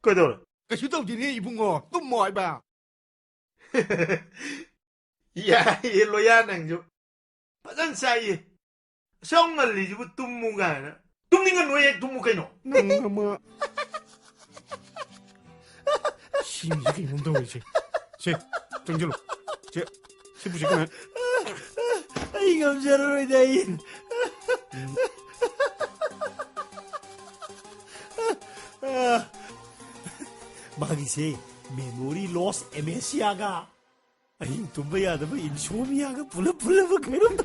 그래도 그 휴덕이니 이붕어 또 뭐 해봐. 야, 이 로야는 좀 빠진 사이 성을 리지고 뚱무가 뚱닝은 왜 뚱무가노? 뭐 심지게 운동이지. 제 정절로 제 시부시구나. 이 감자로 이제 마기세 메모리 로스 에메시아가 아니 tumbayadaba insomnia가 불러불러봐 괴롭다.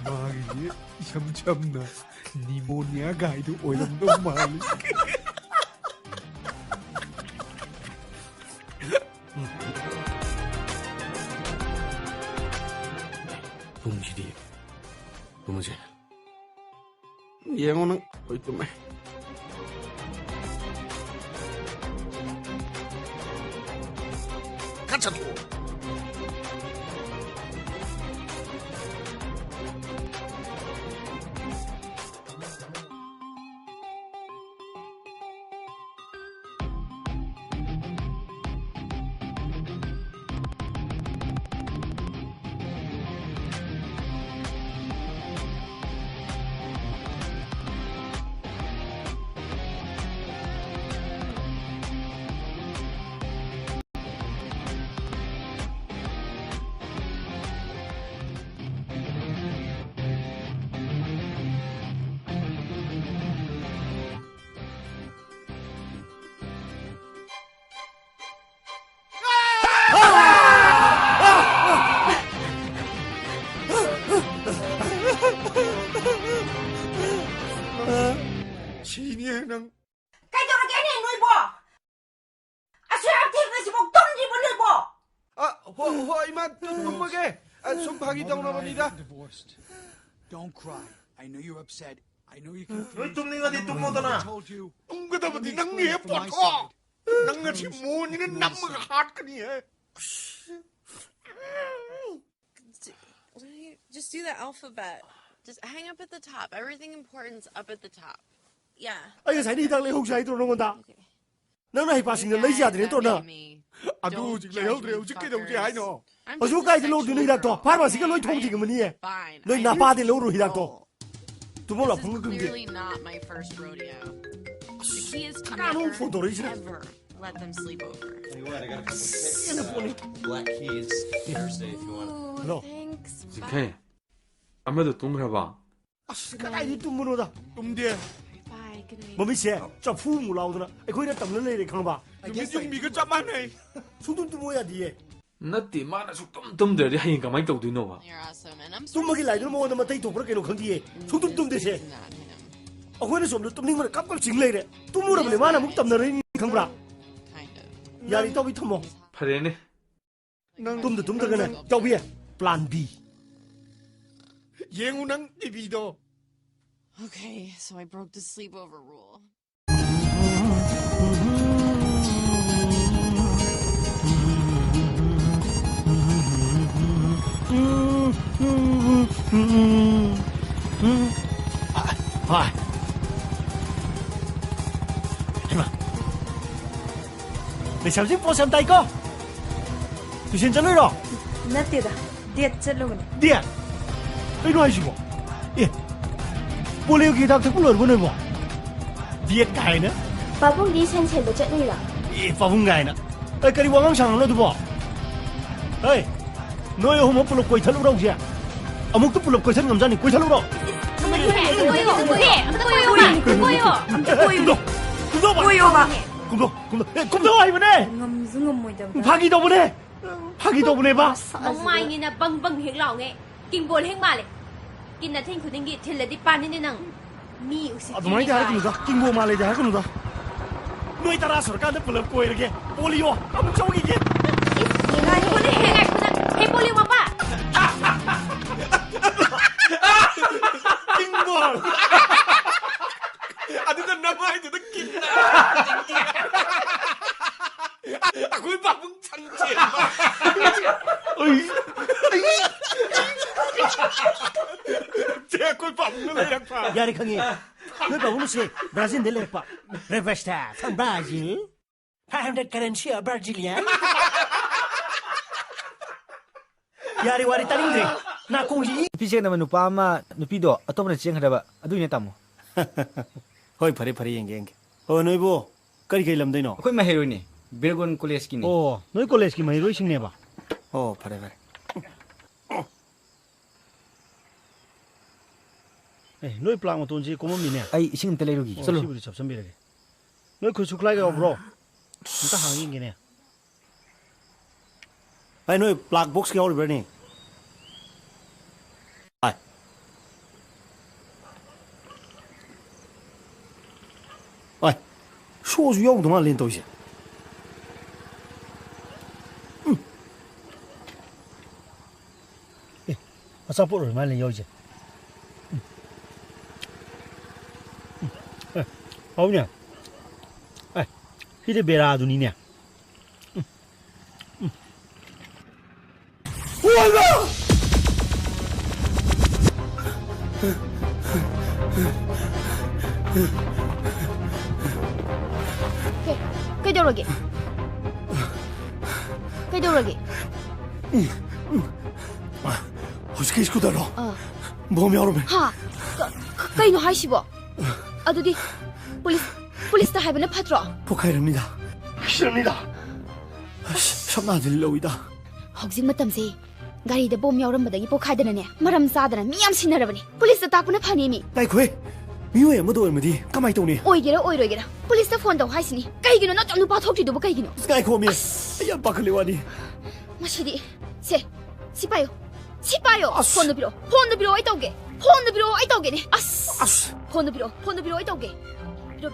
마기 참참나 니모니아 가이드 오염도 말이. 봄실이 봄지 영어는 어이없네. 가차도 신이랑 cái cho nó cái này nuôi bò à sao em thích là chỉ một tuần gì mà nuôi bò 아, 이만 똥먹게 손파기 떠나봅니다. Don't cry. I know you're upset. I know you can. 왜 뚱닝 어디 뚱무더나? told you. 똥그다 보니 낭리에 뻗어. 낭같이 모니는 남무가 핫거니에. Just do the alphabet. Just hang up at the top. Everything important's up at the top. Yeah. 아이 사이 니당 혹시 들어오는 건다. Okay. 너는 해 빠신 거 레지 아들이 또 너. 아두 지금 레오드레 우직게 동지 아이노. 어서 가이드 로드 니락도 파르마시가 로이 통지가 뭐니? Fine. 너희 I 나빠들 know 로로 it's 히락도. control. 두몰라 This is 풍금 clearly 게. not my first rodeo. The key is to I don't never, for the reason. ever let them sleep over. Tell you what, I got a couple tips. Black keys Thursday if you want. Hello. Thanks. 오케이. 아무래도 동그라봐. 가이드 뚱무로다. 똥대. Bye. Good night. မမရှဲကြောက်ဖူးမူလာဦးဒနာအခုရတမ်လေးလေးခံပါ 미가 짜만해. 수둔 뚜모야 뒤에 나띠 마나 쑥뜸뜸들이 하니까 많이 떠도이노 봐. You're awesome, and I'm 뚜모기 라이드 뭐 너무 데이터 그렇게 놓고 뒤에 수둔 뚜m 대세 It's not him. 어거는 좀 뚜밍 뭐 깝깝 징레래 뚜모라 버리 마나 묵담 너리 강브라 Kind of. 야리 떠비 터모 파래네. 뚜մ도 그네 저비에 플랜 B 예우랑 이비도. Okay, so I broke the sleepover rule. 아 해봐 내 잠시 보쌈 따이거 두신 전으로 natida det chalugni 네 이거 하시고 예 볼레오 기다 특불로 보내 뭐 뒤에 가이네 babung di sen chen da chatni la 이 빠붕 가이나 그리 왕왕 상으로도 봐 에이 너희 호모 불러 꼬이 탈로라고 지 아무것도 불러 꼬이 탈 남자니 꼬이 탈로라 kumdo ai bane ngam zungum moi da phagi do bane ba mong mai ni na bang bang hek lao nge king bol hek ma le kin na thing khuding gi thil la di pan ni nang mi usi adumai da hakunu da kingbo ma le da hakunu da noi tara sarkar da pulap koi rage polio am chawgi ge ngai ko ne he he poli ma pa 킹볼. 아두가 남아야 되다 낀다. 그걸 바봉 창제. 제가 그걸 바봉을 해야 파. yari khangi 너희 바보는 브라질 내려봐. 레베스타, from Brazil. 500 currency Brazilian. 야리 와리 따링들. 나 공지. 피체가 나면 누파마 누피도 어떤 ཅeng 하다바 아두네 따모. 호이 파리 yen게. 너희보 그리 람데노. 아코이 마헤로니. 빌곤 콜레스키니. 너희 콜레스키 마헤로 싱네바. 파리. 너희 플랑 돈지 고모미네. 아이 싱 텔레로기. 솔로. 시부리 접선비레게. 너희 그 수클라이가 브로. 진짜 항인게네. 아이 너희 블랙 복스 게 오르버니. 아이. 아이. 说是要的嘛，连东西。我不是买了要紧。好呢。哎，这个别拉住你呢。我操！ Kaidoorage? Kaidoorage? 어떻게 시끄러워? 몸이 얼음에. 하, kaino haisibo? Adudi, police ta haibana phatra. 복하이랍니다. 싫습니다. 샵나들 로이다. Hojing matamse gari da bom yaurambadagi pokhaidana ne maram sadana miyam sinarabani. Police ta takuna phani mi. 나이코에 미워에 아무도 얼마디 가만히 있더니. 오이게라. Police ta phone ta haisini. Kaigino na tanu pa thokti do kaigino. 나이코미. 야 바클리와니. Masidi. Sipayo. Phone no biro ai tauge. Phone no biro ai tauge ne. As. Phone no biro ai tauge. Biro.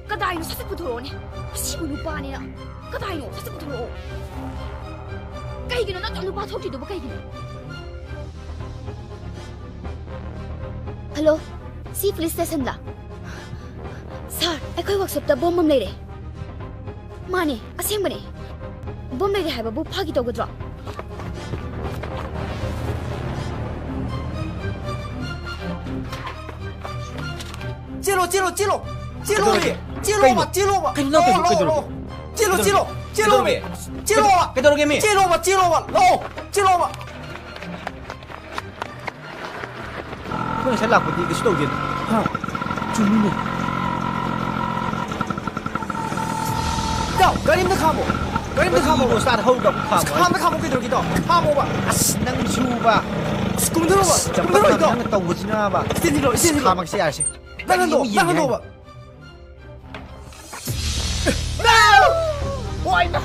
Kadai no sasak puthoro ne. Sibu nu pa ne na. Kadai no sasak puthoro. Kaigino na tanu pa thokti do kaigino. Hello. Si police station la. Sir, akhoi workshop ta bomb leire. Mane, asembane. Bomb leire haiba bu phagi togodro. Chia lô mà. Cái nó cái đồ game. Kung saya lakukan di situ dia. Cuma. Kau, garim dah kamu. Start hold up kamu. Kamu kita kita. Kamu ba. Nang cuba. Kumdero itu. Nang tahu cina ba. Sini lo. Kamu siapa sih? Jangan do ba. No! Why not?